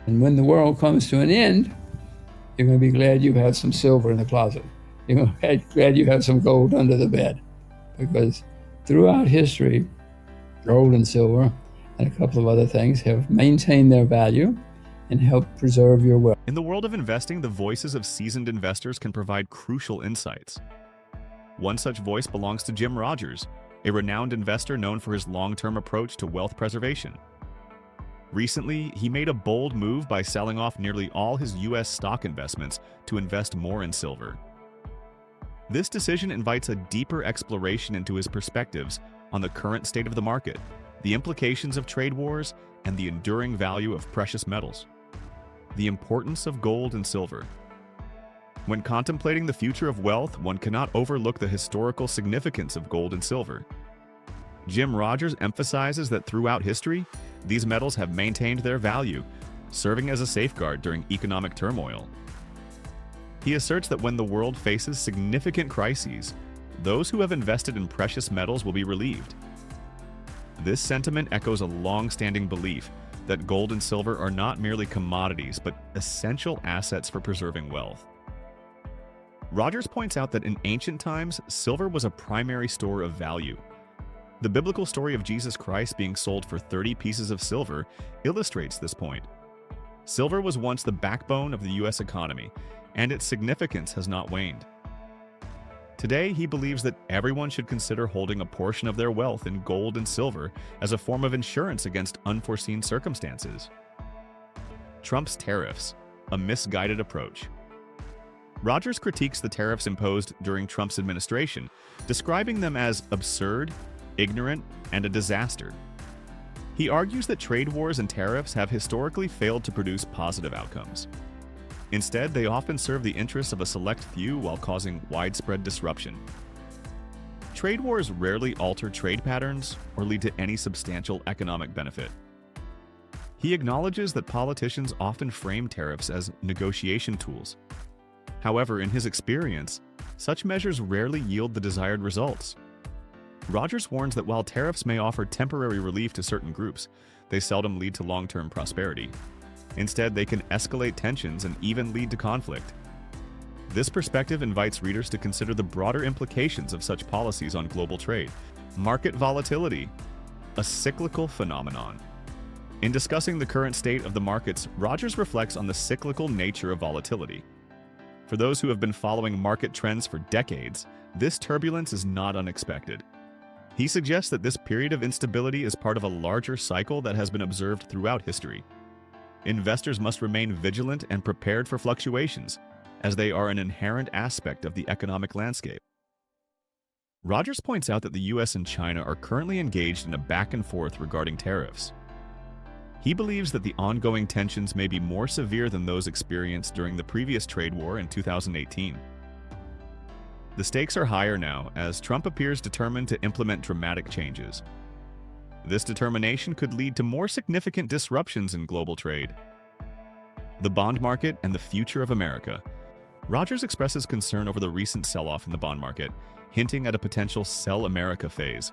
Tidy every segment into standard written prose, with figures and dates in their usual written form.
And when the world comes to an end, you're going to be glad you had some silver in the closet. You're going to be glad you have some gold under the bed. Because throughout history, gold and silver and a couple of other things have maintained their value and helped preserve your wealth. In the world of investing, the voices of seasoned investors can provide crucial insights. One such voice belongs to Jim Rogers, a renowned investor known for his long-term approach to wealth preservation. Recently, he made a bold move by selling off nearly all his U.S. stock investments to invest more in silver. This decision invites a deeper exploration into his perspectives on the current state of the market, the implications of trade wars, and the enduring value of precious metals. The importance of gold and silver. When contemplating the future of wealth, one cannot overlook the historical significance of gold and silver. Jim Rogers emphasizes that throughout history, these metals have maintained their value, serving as a safeguard during economic turmoil. He asserts that when the world faces significant crises, those who have invested in precious metals will be relieved. This sentiment echoes a long-standing belief that gold and silver are not merely commodities, but essential assets for preserving wealth. Rogers points out that in ancient times, silver was a primary store of value. The biblical story of Jesus Christ being sold for 30 pieces of silver illustrates this point. Silver was once the backbone of the U.S. economy, and its significance has not waned. Today, he believes that everyone should consider holding a portion of their wealth in gold and silver as a form of insurance against unforeseen circumstances. Trump's tariffs, a misguided approach. Rogers critiques the tariffs imposed during Trump's administration, describing them as absurd, ignorant, and a disaster. He argues that trade wars and tariffs have historically failed to produce positive outcomes. Instead, they often serve the interests of a select few while causing widespread disruption. Trade wars rarely alter trade patterns or lead to any substantial economic benefit. He acknowledges that politicians often frame tariffs as negotiation tools. However, in his experience, such measures rarely yield the desired results. Rogers warns that while tariffs may offer temporary relief to certain groups, they seldom lead to long-term prosperity. Instead, they can escalate tensions and even lead to conflict. This perspective invites readers to consider the broader implications of such policies on global trade. Market volatility, a cyclical phenomenon. In discussing the current state of the markets, Rogers reflects on the cyclical nature of volatility. For those who have been following market trends for decades, this turbulence is not unexpected. He suggests that this period of instability is part of a larger cycle that has been observed throughout history. Investors must remain vigilant and prepared for fluctuations, as they are an inherent aspect of the economic landscape. Rogers points out that the US and China are currently engaged in a back and forth regarding tariffs. He believes that the ongoing tensions may be more severe than those experienced during the previous trade war in 2018. The stakes are higher now, as Trump appears determined to implement dramatic changes. This determination could lead to more significant disruptions in global trade. The bond market and the future of America. Rogers expresses concern over the recent sell-off in the bond market, hinting at a potential sell America phase.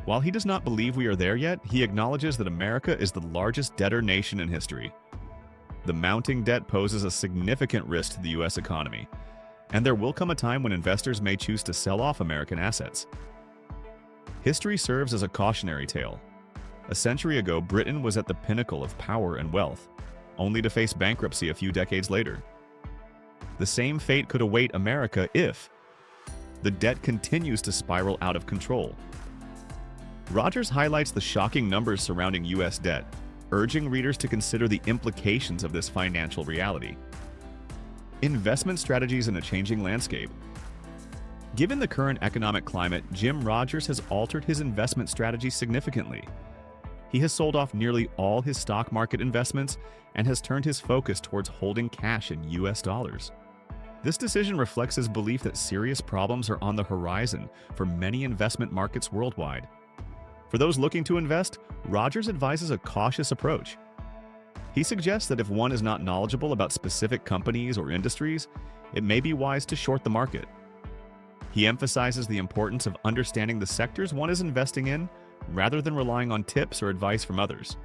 While he does not believe we are there yet, he acknowledges that America is the largest debtor nation in history. The mounting debt poses a significant risk to the U.S. economy, and there will come a time when investors may choose to sell off American assets. History serves as a cautionary tale. A century ago, Britain was at the pinnacle of power and wealth, only to face bankruptcy a few decades later. The same fate could await America if the debt continues to spiral out of control. Rogers highlights the shocking numbers surrounding U.S. debt, urging readers to consider the implications of this financial reality. Investment strategies in a changing landscape. Given the current economic climate, Jim Rogers has altered his investment strategy significantly. He has sold off nearly all his stock market investments and has turned his focus towards holding cash in U.S. dollars. This decision reflects his belief that serious problems are on the horizon for many investment markets worldwide. For those looking to invest, Rogers advises a cautious approach. He suggests that if one is not knowledgeable about specific companies or industries, it may be wise to short the market. He emphasizes the importance of understanding the sectors one is investing in, rather than relying on tips or advice from others.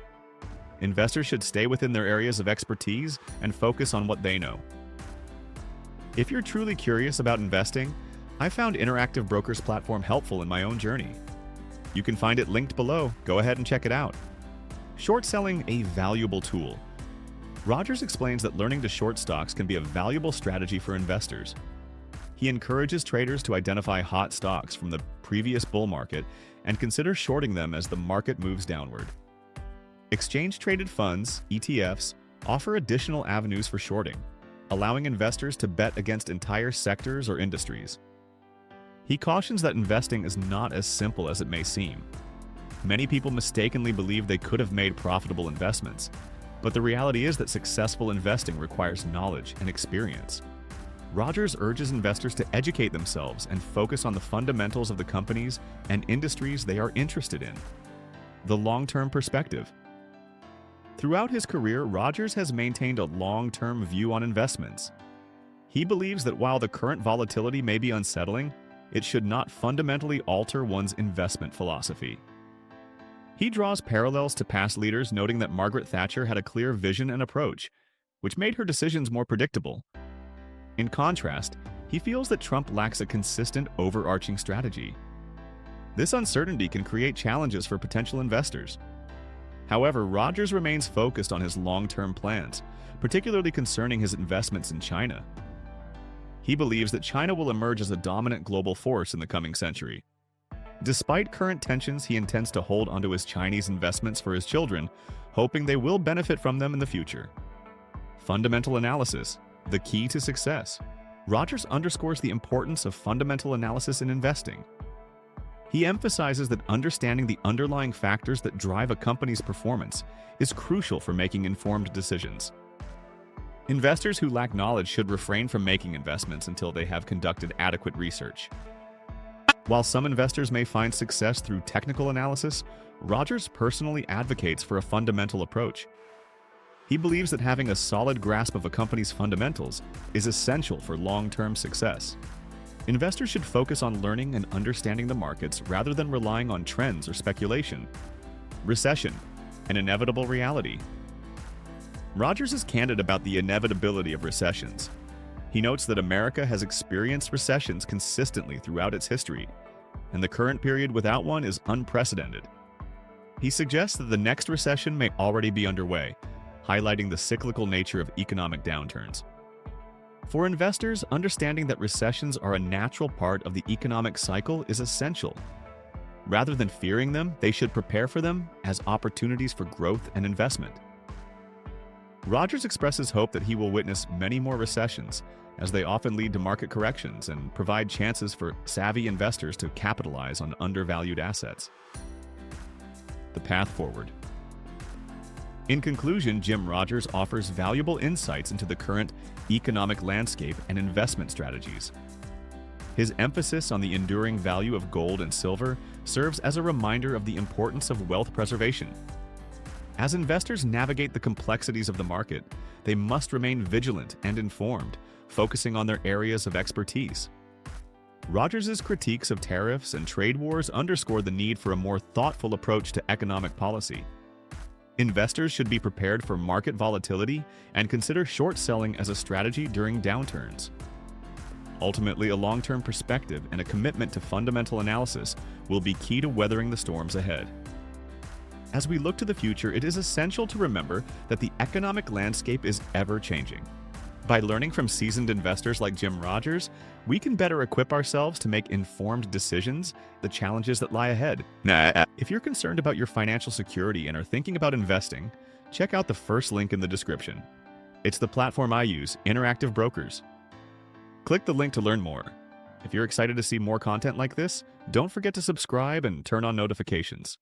Investors should stay within their areas of expertise and focus on what they know. If you're truly curious about investing, I found Interactive Broker's platform helpful in my own journey. You can find it linked below. Go ahead and check it out. Short selling, a valuable tool. Rogers explains that learning to short stocks can be a valuable strategy for investors. He encourages traders to identify hot stocks from the previous bull market and consider shorting them as the market moves downward. Exchange-traded funds, ETFs, offer additional avenues for shorting, allowing investors to bet against entire sectors or industries. He cautions that investing is not as simple as it may seem. Many people mistakenly believe they could have made profitable investments, but the reality is that successful investing requires knowledge and experience. Rogers urges investors to educate themselves and focus on the fundamentals of the companies and industries they are interested in. The long-term perspective. Throughout his career, Rogers has maintained a long-term view on investments. He believes that while the current volatility may be unsettling, it should not fundamentally alter one's investment philosophy. He draws parallels to past leaders, noting that Margaret Thatcher had a clear vision and approach, which made her decisions more predictable. In contrast, he feels that Trump lacks a consistent, overarching strategy. This uncertainty can create challenges for potential investors. However, Rogers remains focused on his long-term plans, particularly concerning his investments in China. He believes that China will emerge as a dominant global force in the coming century. Despite current tensions, he intends to hold onto his Chinese investments for his children, hoping they will benefit from them in the future. Fundamental analysis, the key to success. Rogers underscores the importance of fundamental analysis in investing. He emphasizes that understanding the underlying factors that drive a company's performance is crucial for making informed decisions. Investors who lack knowledge should refrain from making investments until they have conducted adequate research. While some investors may find success through technical analysis, Rogers personally advocates for a fundamental approach. He believes that having a solid grasp of a company's fundamentals is essential for long-term success. Investors should focus on learning and understanding the markets rather than relying on trends or speculation. Recession, an inevitable reality. Rogers is candid about the inevitability of recessions. He notes that America has experienced recessions consistently throughout its history, and the current period without one is unprecedented. He suggests that the next recession may already be underway, highlighting the cyclical nature of economic downturns. For investors, understanding that recessions are a natural part of the economic cycle is essential. Rather than fearing them, they should prepare for them as opportunities for growth and investment. Rogers expresses hope that he will witness many more recessions, as they often lead to market corrections and provide chances for savvy investors to capitalize on undervalued assets. The path forward. In conclusion, Jim Rogers offers valuable insights into the current economic landscape and investment strategies. His emphasis on the enduring value of gold and silver serves as a reminder of the importance of wealth preservation. As investors navigate the complexities of the market, they must remain vigilant and informed, focusing on their areas of expertise. Rogers' critiques of tariffs and trade wars underscore the need for a more thoughtful approach to economic policy. Investors should be prepared for market volatility and consider short selling as a strategy during downturns. Ultimately, a long-term perspective and a commitment to fundamental analysis will be key to weathering the storms ahead. As we look to the future, it is essential to remember that the economic landscape is ever-changing. By learning from seasoned investors like Jim Rogers, we can better equip ourselves to make informed decisions, the challenges that lie ahead. If you're concerned about your financial security and are thinking about investing, check out the first link in the description. It's the platform I use, Interactive Brokers. Click the link to learn more. If you're excited to see more content like this, don't forget to subscribe and turn on notifications.